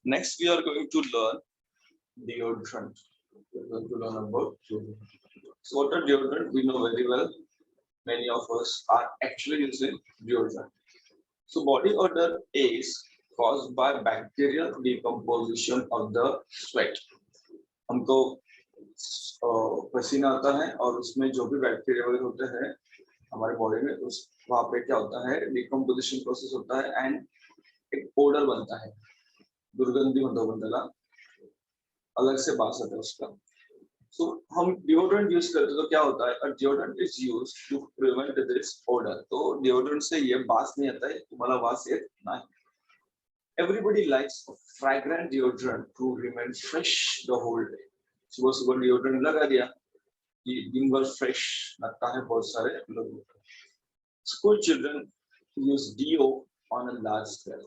Next, we are going to learn deodorant. We are going to learn about deodorant. So, what are deodorant? We know very well. Many of us are actually using deodorant. So, body odor is caused by bacterial decomposition of the sweat. हमको पसीना आता है और उसमें जो भी bacteria वगैरह होते हैं हमारे बॉडी में उस वहाँ पे क्या होता है डिकम्पोजिशन प्रोसेस होता है एंड एक ओडर बनता है दुर्गंधी होता है अलग से बास आता है उसका सो हम डिओड्रेंट यूज करते तो क्या होता है deodorant is used to prevent this odour तो डिओड्रेंट से ये बास नहीं आता है तुम्हारा बास येत नहीं everybody likes a fragrant deodorant to remain fresh the whole day सुबह सुबह डिओड्रेंट लगा दिया ये दिन भर फ्रेश लगता है बहुत सारे लोगों को school children use deo on a large scale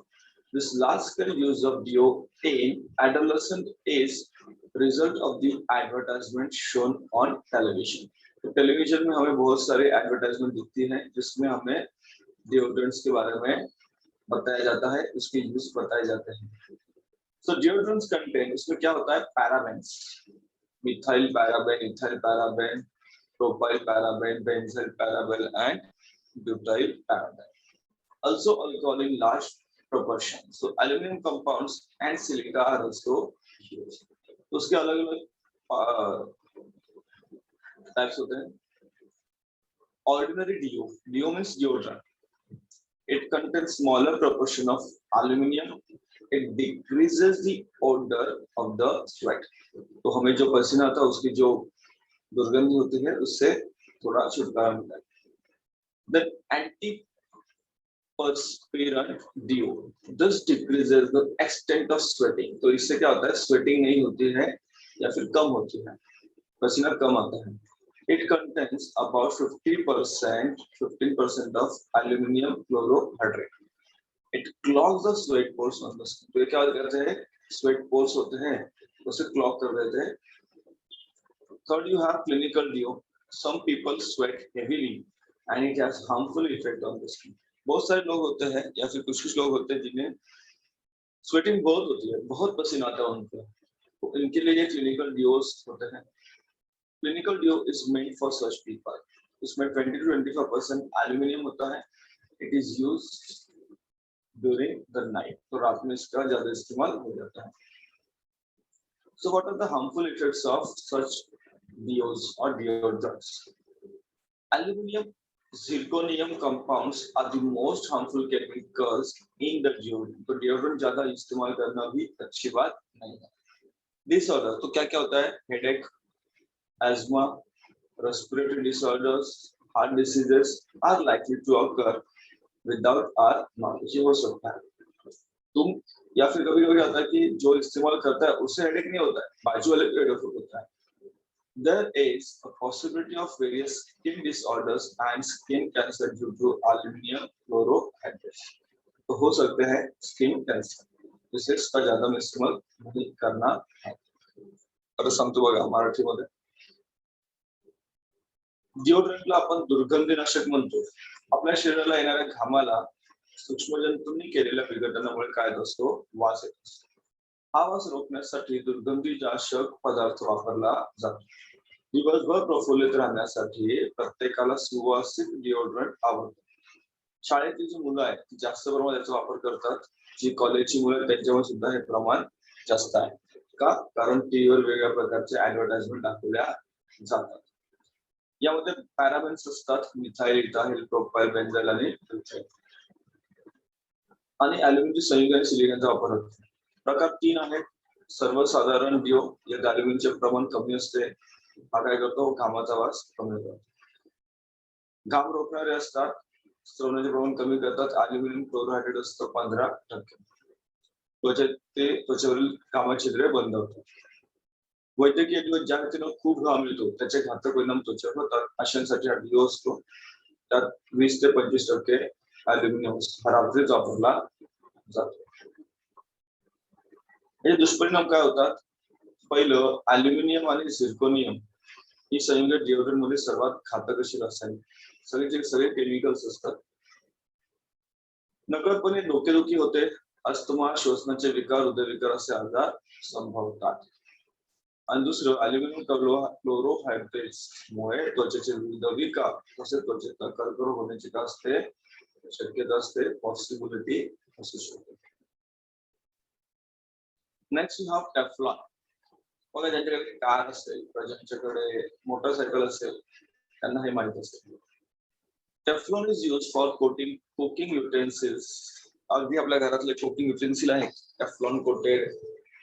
This large-scale use of deo in adolescent is result of the advertisement shown on television. तो टेलीविजन में हमें बहुत सारे एडवर्टाइजमेंट दिखती हैं जिसमें हमें डिओड्रेंट्स के बारे में बताया जाता है उसके यूज बताए जाते हैं सो डिओड्रेंट्स कंटेन इसमें क्या होता है parabens methyl paraben ethyl paraben propyl paraben बेंजील paraben and butyl paraben also alcohol in large proportion. So aluminum compounds and silica are also used. तो उसके अलग-अलग टाइप्स होते हैं. Ordinary deo. Deo means deodorant. It contains smaller proportion of aluminum. It decreases the odor of the sweat. तो हमें जो पसीना आता है उसकी जो दुर्गंध होती है उससे थोड़ा छुटकारा मिलता है. Then antiperspirant deo. This decreases the extent of sweating. तो इससे क्या होता है स्वेटिंग नहीं होती है या फिर कम होती है पसीना कम आता है It contains about 15% of aluminum chlorohydrate. It clogs the sweat pores on the skin. तो ये क्या करते हैं sweat pores होते हैं उसे clog कर देते हैं Third, you have clinical deo. Some people sweat heavily and it has harmful effect on the skin. बहुत सारे लोग होते हैं या फिर कुछ लोग होते हैं जिन्हें स्वेटिंग बहुत होती है बहुत पसीना आता है उनको तो इनके लिए क्लिनिकल डिओस होते हैं clinical deo is made for such people इसमें 20 to 25% एल्युमिनियम होता है it is used during the night तो रात में इसका ज्यादा इस्तेमाल हो जाता है so what are the harmful effects of such deos और deodorants aluminium Zirconium compounds are the most harmful chemicals in the deodorant. तो deodorant ज़्यादा इस्तेमाल करना भी अच्छी बात नहीं है. Disorder तो क्या होता है? Headache, asthma, respiratory disorders, heart diseases are likely to occur without our knowledge. ये हो सकता है. तुम या फिर कभी-कभी होता है कि जो इस्तेमाल करता है उससे headache नहीं होता है, बाजू वाले को headache होता है. There is a possibility of various skin disorders and skin cancer due to aluminum chlorohydrate. तो हो सकते हैं skin cancer. जिसे इसका ज़्यादा इस्तेमाल नहीं करना है. और समझो बघा मराठीमध्ये डिओड्रेंटला आपण दुर्गंधनाशक म्हणतो. आपल्या शरीराला येणाऱ्या घामाला सूक्ष्मजंतूंनी केलेल्या विघटनामुळे काय असतो वास येतो. हा वास रोखण्यासाठी दुर्गंधीनाशक पदार्थ वापरला जातो. दिवसभर प्रफुल्लित राहण्यासाठी प्रत्येकाला सुवासिक डिओड्रेंट आवडतं. शाळेतील जी मुलं आहेत ती जास्त प्रमाणात याचा वापर करतात. जी कॉलेजची मुलं त्यांच्यावर सुद्धा हे प्रमाण जास्त आहे. का? कारण टीव्हीवर वेगवेगळ्या प्रकारचे ऍडव्हर्टाइजमेंट दाखवल्या जातात. यामध्ये पॅराबेन्स असतात मिथाइल इथाइल प्रोपाइल बेंझाइल आणि ब्यूटाइल आणि अॅल्युमिनियमचे संयुग आणि सिलिकॉनचा वापर होतो. प्रकार 3 आहेत. सर्वसाधारण डिओ यात अॅल्युमिनियमचे प्रमाण कमी असते. हा काय करतो घामाचा वास कमी करतो. घाम रोखणारे असतात. स्त्रवणाचे प्रमाण कमी करतात. अॅल्युमिनियम क्लोरायड असतं 15%. त्वचेवरील घामाची छिद्रे बंद होतात. वैद्यकीय डिओ ज्या व्यक्तींना खूप घाम येतो त्याचे घातक परिणाम त्वचेवर होतात. अशांसाठी हा डिओ असतो. त्यात 20 ते 25% अॅल्युमिनियम रात्रीच वापरला जातो. हे दुष्परिणाम काय होतात पहिलं अॅल्युमिनियम आणि झिर्कोनियम ही संयुग डिओड्रेंट मध्ये सर्वात घातक अशी रसायने सगळे केमिकल्स असतात. नकळतपणे डोकेदुखी होते अस्थमा, श्वसनाचे विकार, हृदयविकार असे आजार संभवतात. आणि दुसरं अल्युमिनियम क्लोरोहायड्रेट्स मुळे त्वचेचे विविध विकार तसेच त्वचेचा कर्करोग होण्याची काय असते शक्यता असते, पॉसिबिलिटी असू शकते. Next we have Teflon. बघा ज्यांच्याकडे कार असेल किंवा ज्यांच्याकडे मोटरसायकल असेल त्यांना हे माहित असेल. Teflon is use for coating cooking utensils. अगदी आपल्या घरातले कुकिंग युटेन्सिल आहे टेफ्लॉन कोटेड.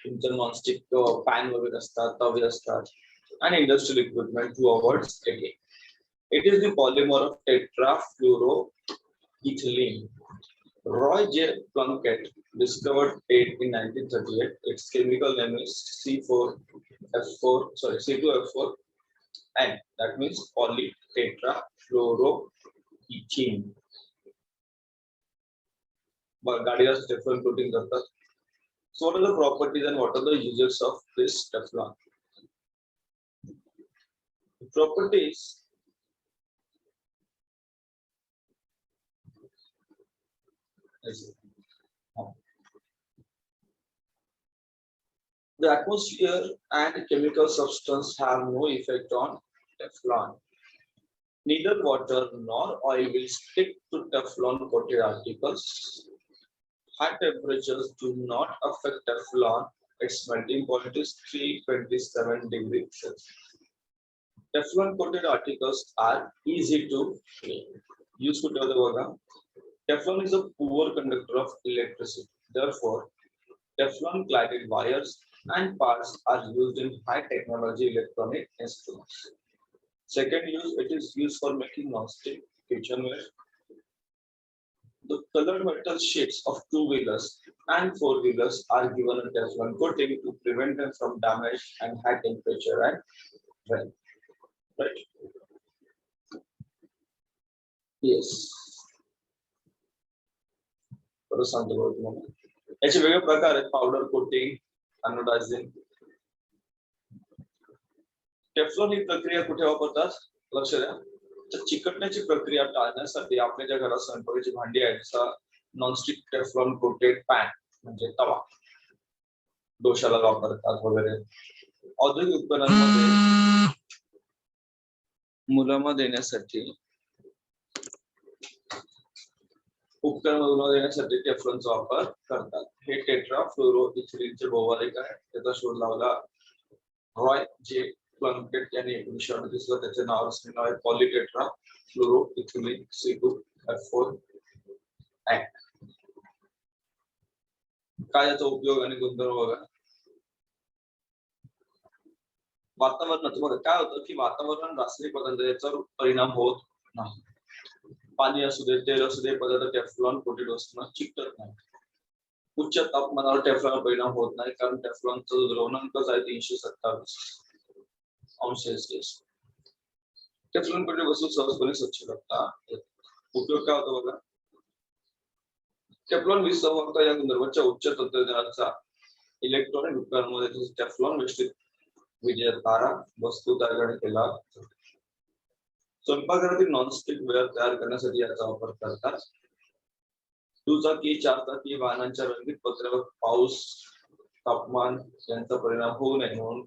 तुमचं नॉनस्टिक पॅन वगैरे असतात, तवे असतात आणि industrial equipment to avoid sticking. It is the polymer of tetrafluoroethylene. Roy J. Plunkett discovered it in 1938. Its chemical name is C2F4, and that means polytetrafluoroethene. But गाडीला Teflon coating करतात. So what are the properties and what are the uses of this Teflon? Properties. The atmosphere and chemical substance have no effect on Teflon. Neither water nor oil will stick to Teflon coated articles. High temperatures do not affect Teflon. Its melting point is 327 degrees Celsius. Teflon coated articles are easy to clean. Useful to the water. Teflon is a poor conductor of electricity. Therefore, Teflon cladded wires and parts are used in high technology electronic instruments. Second use, it is used for making non-stick kitchenware. The colored metal sheets of two-wheelers and four-wheelers are given a Teflon coating to prevent them from damage and high temperature and rain. Right? Yes. याचे वेगळे प्रकार आहेत. Powder coating, anodizing. Teflon ही प्रक्रिया कुठे वापरतात लक्ष द्या. चिकटण्याची प्रक्रिया टाळण्यासाठी आपल्या ज्या घरात स्वयंपाकाची भांडी आहेत जसा नॉनस्टिक टेफ्लॉन कोटेड पॅन म्हणजे तवा डोशाला वापरतात वगैरे. औद्योगिक उपकरणांमध्ये मुलामा देण्यासाठी टेफ्लॉनचा वापर करतात. हे टेट्राफ्लोरोइथिलीनचे बहुवार्षिक आहे. त्याचा शोध लावला रॉय जे प्लंकेट यांनी 1938 ला. त्याचे नाव आहे पॉलीटेट्राफ्लोरोइथिलीन C2F4. काय याचा उपयोग आणि गुणधर्म बघा. वातावरणात बघा काय होतं की वातावरण रासायनिक पदार्थ याचा परिणाम होत नाही. पाणी असू दे, तेल असू दे, पदार्थ टेफ्लॉन कोटेड असताना चिकटत नाही. उच्च तापमानावर टेफ्लॉन परिणाम होत नाही कारण टेफ्लॉनचा जो द्रवणांकच आहे 327 अंश सेल्सिअस. टेफ्लॉन कोटेड वस्तू सहजपणे स्वच्छ करतात. उपयोग काय होतो बघा. टेफ्लॉन विसंवाहकता या गुणधर्माच्या उच्च तंत्रज्ञानाचा इलेक्ट्रॉनिक उपकरणांमध्ये टेफ्लॉन वेष्टित विजेच्या तारा वस्तू तयार करण्यात केला. स्वयंपाकघरातील नॉनस्टिक वेअर तयार करण्यासाठी याचा वापर करतात. दुचाकी, चारचाकी वाहनांच्या रंगीत पत्र्यावर पाऊस, तापमान यांचा परिणाम होऊ नये म्हणून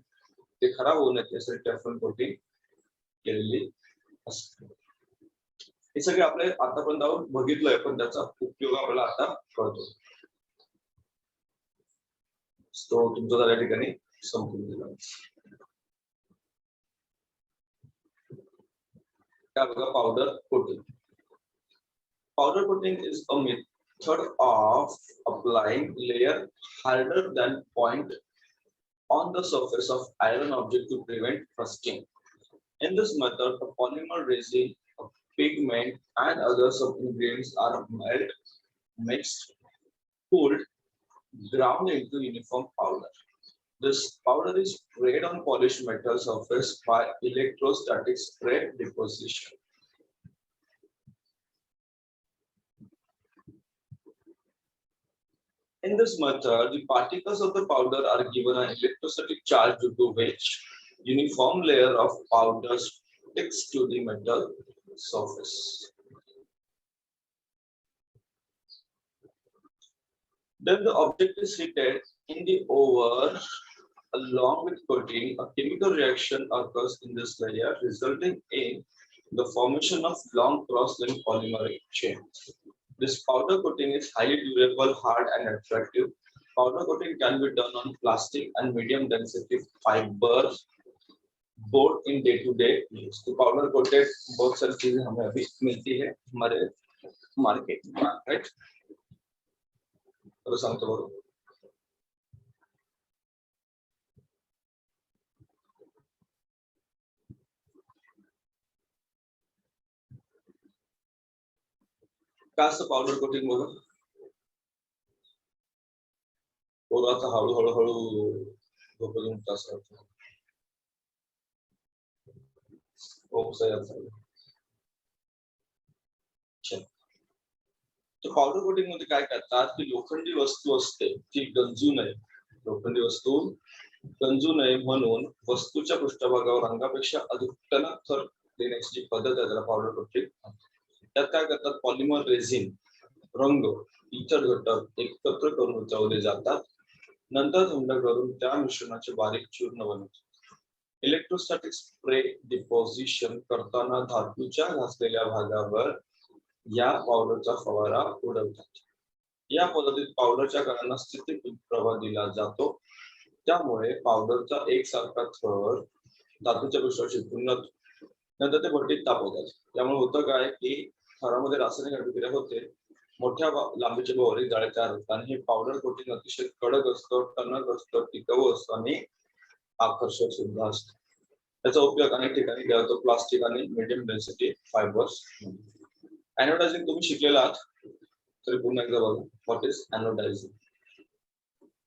ते खराब होऊ नये यासाठी टेफ्लॉन कोटिंग केलेली असते. हे सगळे आपले आतापर्यंत आपण बघितलंय पण त्याचा उपयोग आपल्याला आता कळतो. तो तुमचा त्या ठिकाणी संपून दिला. powder coating. Powder coating is a method of applying layer harder than point on the surface of iron object to prevent rusting. In this method, a polymer resin, a pigment, and other sub-ingredients are mixed, cooled, ground into uniform powder. This powder is sprayed on polished metal surface by electrostatic spray deposition. In this method, the particles of the powder are given an electrostatic charge due to which uniform layer of powder sticks to the metal surface. Then the object is heated in the oven along with coating. A chemical reaction occurs in this layer, resulting in the formation of long cross-linked polymeric chain. This powder coating is highly durable, hard, and attractive. Powder coating can be done on plastic and medium density fibers, both in day-to-day use. तो powder coated बहुत सारी चीजें हमें अभी मिलती है हमारे market में, राइट? तो सांगतो बघू. काय असतं पावडर कोटिंग बघा? पोराचा हळूहळू झोपेतून तास होतो. तो पावडर कोटिंग मध्ये काय करतात की लोखंडी वस्तू असते ती गंजू नये, लोखंडी वस्तू गंजू नये म्हणून वस्तूच्या पृष्ठभागावर रंगापेक्षा अधिक टणक थर देण्याची जी पद्धत आहे त्याला पावडर कोटिंग. त्यात काय करतात, पॉलिमर रेझिन, रंग, इतर घटक एकत्र करून उचलले जातात, नंतर थंड करून त्या मिश्रणाचे बारीक चूर्ण बनवतात. इलेक्ट्रोस्टॅटिक स्प्रे डिपॉझिशन करताना धातूच्या घासलेल्या भागावर या पावडरचा फवारा उडवतात. या पद्धतीत पावडरच्या कणांना स्थितीत प्रभाव दिला जातो, त्यामुळे पावडरचा एकसारखा थर धातूच्या पृष्ठावर चिकटून जातो. नंतर ते भट्टीत तापवतात. त्यामुळे होतं काय की थरामध्ये रासायनिक अभिक्रिया होते, मोठ्या लांबीचे बारीक जाळे तयार होतात आणि हे पावडर कोटिंग अतिशय कडक असतं, टणक असतं, टिकाऊ असतं आणि आकर्षक सुद्धा असतं. त्याचा उपयोग अनेक ठिकाणी केला जातो, प्लास्टिक आणि मीडियम डेन्सिटी फायबर्स. एनोडायझिंग तुम्ही शिकलेला आहात तरी पुन्हा एकदा बघा. What is anodizing?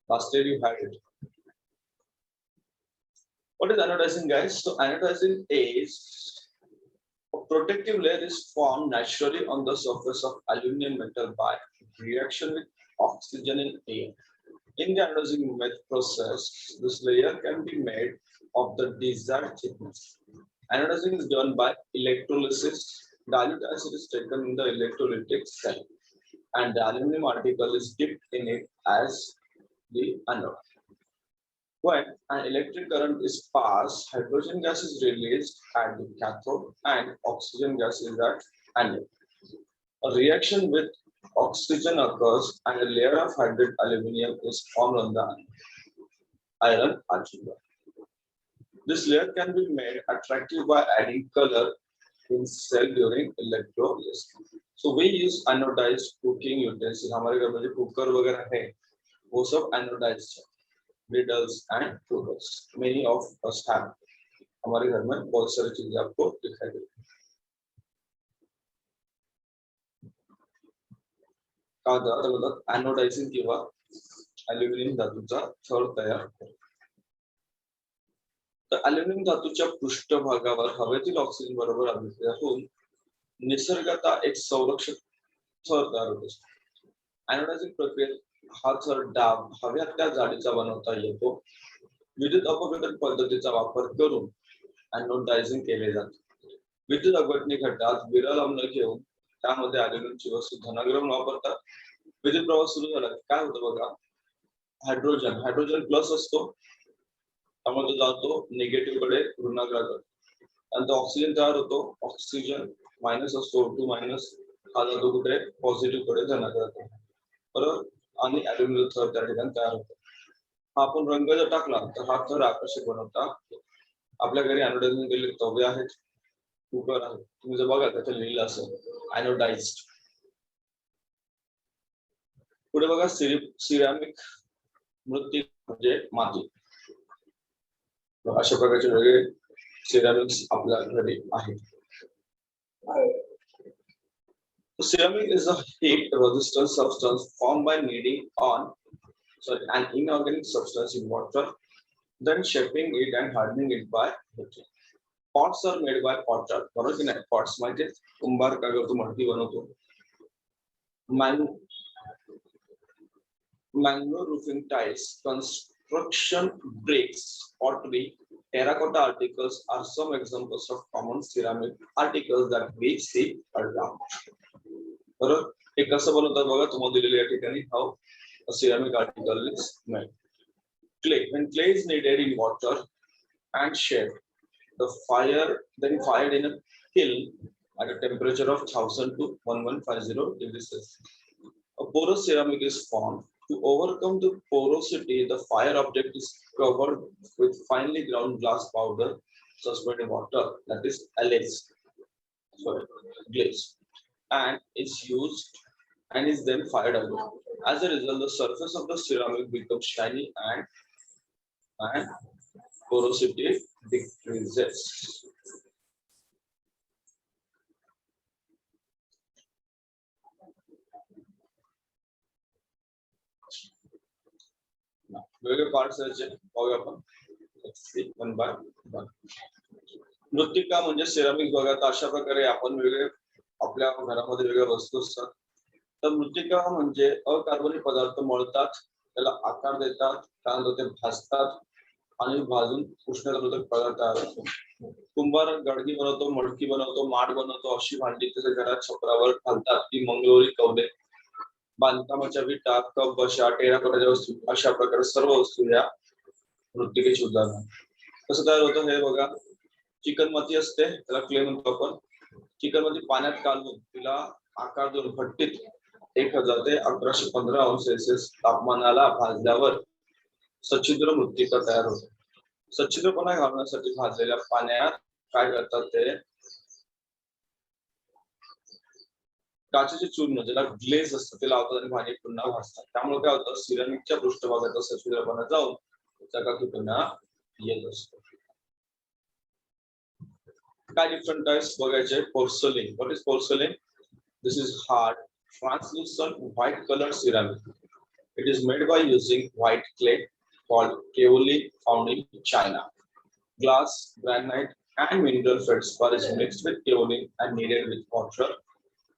Last year you had it. What is anodizing, guys? So anodizing is a protective layer is formed naturally on the surface of aluminum metal by reaction with oxygen in air. In the anodizing process, this layer can be made of the desired thickness. Anodizing is done by electrolysis. Dilute acid is taken in the electrolytic cell, and the aluminum particle is dipped in it as the anode. When an electric current is passed, hydrogen gas is released at the cathode and oxygen gas is at anode. A reaction with oxygen occurs and a layer of hydrated aluminum is formed on the iron algebra. This layer can be made attractive by adding color in cell during electrolysis. So we use anodized cooking utensils. हमारे घर में जो cooker वगैरह है वो सब anodized है. Griddles and cookers. Many of us have. हमारे घर में बहुत सारी चीजें आपको दिखाई देती हैं. एनोडायझिंग किंवा अल्युमिनियम धातूचा थर तयार करतो. तर अल्युमिनियम धातूच्या पृष्ठभागावर हवेतील ऑक्सिजन बरोबर अभिक्रिया होऊन निसर्गतः एक संरक्षक थर तयार होतो. एनोडायझिंग प्रक्रियेत हा थर दाब हव्यातल्या जाडीचा बनवता येतो. विद्युत अपघटन पद्धतीचा वापर करून एनोडायझिंग केले जाते. विद्युत अपघटन घटकात विरल अम्ल घेऊन त्यामध्ये अल्युमिनियमची वस्तू धनाग्रहण वापरतात. विद्युत प्रवाह सुरू झाला काय होतं बघा, हायड्रोजन प्लस असतो त्यामुळे तो जातो निगेटिव्ह कडे, ऋणाग्राकडे, आणि तो ऑक्सिजन तयार होतो. ऑक्सिजन मायनस असतो, O2 मायनस, हा जातो कुठे, पॉझिटिव्ह कडे, धनाग्राकडे, बरोबर. आणि अल्युमिनियम थर त्या ठिकाणी तयार होतो. हा आपण रंग जर टाकला तर हा थर आकर्षक बनवता. आपल्या घरी एनोडायझिंग केलेले तवे आहेत, कुकर आहे, तुम्ही जर बघा त्याच्यात लिहिलं असेल एनोडाइज्ड. पुढे बघा सिरॅमिक मृत्तिका म्हणजे माती. अशा प्रकारचे वेगळे सिरॅमिक्स आपल्या घरी आहेत. Ceramic is a heat-resistant substance formed by kneading an inorganic substance in water, then shaping it and hardening it by heating. Pots are made by potter. बरोबर की नाही? Pots म्हणजे कुंभार काय करतो, मडकी बनवतो. Mango roofing tiles, construction bricks, pottery, terracotta articles are some examples of common ceramic articles that we see around. बरोबर. हे कसं बनवतात बघा, तुम्हाला दिलेल्या या ठिकाणी. a ceramic article is made. Clay. When clay is kneaded in water and shaped, the fire then fired in a kiln at a temperature of 1000 to 1150 degrees Celsius. A porous ceramic is formed. To overcome the porosity, the fire object is covered with finely ground glass powder suspended in water, that is glaze, and is used and is then fired away. As a result, the surface of the ceramic becomes shiny and porosity decreases. वेगवेगळे parts पाहूया आपण. One by one. मृत्तिका म्हणजे ceramic बघा, तर अशा प्रकारे आपण वेगळे आपल्या घरामध्ये वेगळ्या वस्तू असतात. तर मृत्तिका म्हणजे अकार्बनिक पदार्थ मळतात, त्याला आकार देतात, त्यानंतर ते भाजतात आणि भाजून उष्णतारोधक पदार्थ तयार होतो. कुंभार गडगी बनवतो, मडकी बनवतो, माठ बनवतो, अशी भांडी त्याच्या घरात छपरावर घालतात. ती मंगळोरी कवडे, बांधकामाच्या विटा, कप, बशा, टेराकोटाच्या वस्तू, अशा प्रकारे सर्व वस्तू या मृत्तिकेची उदाहरण. कसं तयार होतं हे बघा. चिकन माती असते, त्याला क्ले म्हणतो आपण. चिकन माती पाण्यात काढून तिला आकार देऊन भट्टीत 1000 ते 1115 अंश सेल्सिअस तापमानाला भाजल्यावर सच्छिद्र मृत्तिका तयार होते. सच्छिद्रपणा घालण्यासाठी भाजलेल्या पाण्यात काय करतात ते काचेचे चूर्ण, ज्याला ग्लेज असतं, ते लावतात आणि भांडी पुन्हा भाजतात. त्यामुळे काय होतं, सिरामिकच्या पृष्ठभागाचा सच्छिद्रपणा जाऊन चकाकीपणा येत असतो. काय डिफरंट टाइप्स बघायचे. Porcelain. What is porcelain? This is hard translucent white colored ceramic. It is made by using white clay called kaolin found in China. Glass, granite, and mineral feldspar is mixed with kaolin and kneaded with water.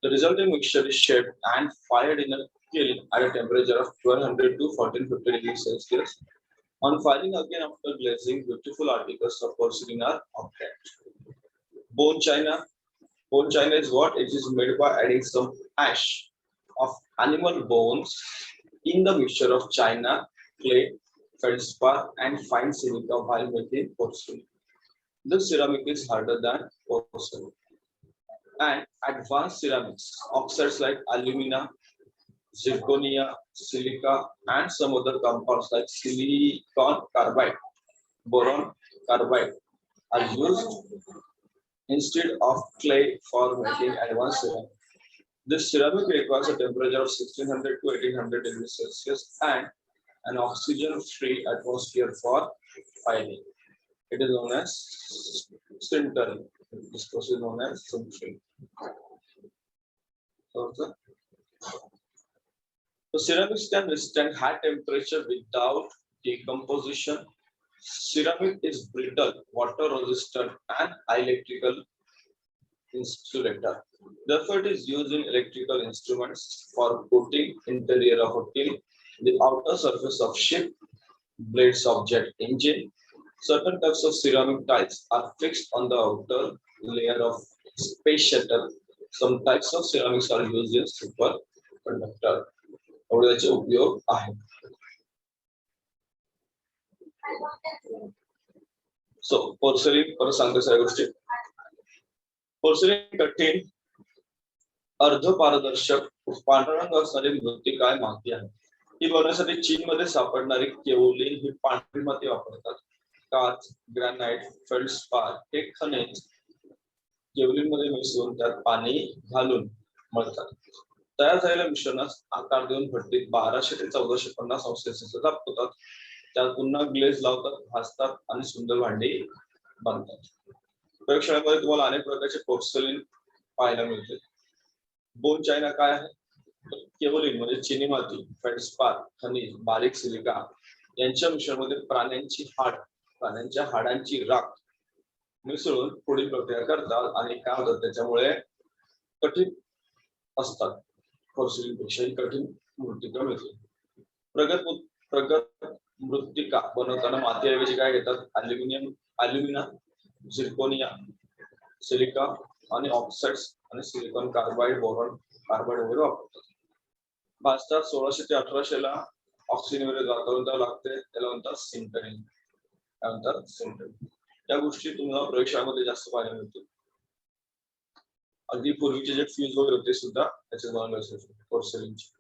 The resulting mixture is shaped and fired in a kiln at a temperature of 1200 to 1450 degrees Celsius. On firing again after glazing, beautiful articles of porcelain are obtained. Bone china. Bone china is what? It is made by adding some ash of animal bones in the mixture of china, clay, feldspar, and fine silica while making porcelain. The ceramic is harder than porcelain. And advanced ceramics, oxides like alumina, zirconia, silica, and some other compounds like silicon carbide, boron carbide are used instead of clay for making advanced ceramic. This ceramic requires a temperature of 1600 to 1800 degrees Celsius and an oxygen-free atmosphere for firing. It is known as sintering. This process is known as sintering. So ceramics can withstand high temperature without decomposition. Ceramic is brittle, water-resistant, and electrical insulator. Therefore, it is used in electrical instruments for coating interior of a kiln, the outer surface of ship, blades of jet engine. Certain types of ceramic tiles are fixed on the outer layer of space shuttle. Some types of ceramics are used in superconductor. एवढ्याचे उपयोग आहेत. सो porcelain परत सांगतो सगळ्या गोष्टी. Porcelain कठीण, अर्धपारदर्शक, पांढरा रंग असणारी मृत्तिका माती आहे. ही बनवण्यासाठी चीनमध्ये सापडणारी केओलिन ही पांढरी माती वापरतात. काच, ग्रॅनाइट, फेल्डस्पार हे खनिज केओलिन मध्ये मिसळून त्यात पाणी घालून मळतात. तयार झालेल्या मिश्रणास आकार देऊन भट्टीत 1200 ते 1450 अंश सेल्सिअस तापवतात. त्यात पुन्हा ग्लेज लावतात, भाजतात आणि सुंदर भांडी बांधतात. प्रयोगशाळेमध्ये तुम्हाला अनेक प्रकारचे पोर्सलिन पाहायला मिळते. बोन चायना काय आहे? केओलिन म्हणजे चिनी माती, फेल्डस्पार खनिज, बारीक सिलिका यांच्या मिश्रणामध्ये प्राण्यांच्या हाडांची राख मिसळून पुढील प्रक्रिया करतात आणि काय होतं त्याच्यामुळे कठीण असतात. पोर्सलिन पेक्षा कठीण मृत्तिका मिळते. प्रगत मृत्तिका बनवताना मातीऐवजी काय घेतात? अल्युमिना, झिर्कोनिया, सिलिका आणि ऑक्साइड्स आणि सिलिकॉन कार्बाइड, बोरॉन कार्बाइड वगैरे वापरतात. भारतात 1600 ते 1800 ला ऑक्सिजन वगैरे वातावरण त्याला लागते, त्याला म्हणतात सिंटरिंग. काय म्हणतात? सिंटरिंग. या गोष्टी तुम्हाला प्रयोगशाळेमध्ये जास्त पाहायला मिळतील. अगदी पूर्वीचे जे फ्यूज वगैरे होते सुद्धा त्याचे बनवले असायचे पोर्सेलिनचे.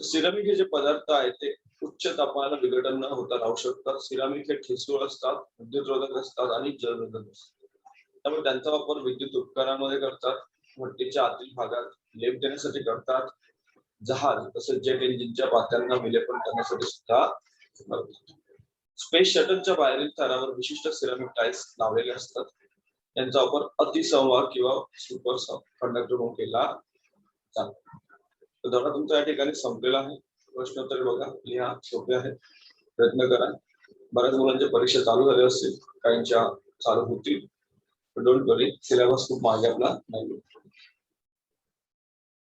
सिरामिक हे जे पदार्थ आहेत ते उच्च तापमानाला विघटन न होता राहू शकतात. सिरामिक हे ठिसूळ असतात, विद्युतरोधक असतात आणि जलरोधक असतात. त्यामुळे त्यांचा वापर विद्युत उपकरणांमध्ये करतात, भट्टीच्या आतील भागात लेप देण्यासाठी करतात, जहाज तसेच जेट इंजिनच्या पात्यांना विलेपन करण्यासाठी सुद्धा करतात. स्पेस शटलच्या बाहेरील थरावर विशिष्ट सिरामिक टाईल्स लावलेले असतात. त्यांचा वापर अतिसंवाहक किंवा सुपर कंडक्टर म्हणून केला जातो. तर धडा तुमचा या ठिकाणी संपलेला आहे. प्रश्नोत्तर बघा, लिहा, सोपे आहे, प्रयत्न करा. बऱ्याच मुलांच्या परीक्षा चालू झाल्या असतील, काहींच्या चालू होतील. डोंट वरी, सिलेबस खूप मागे आपला नाही.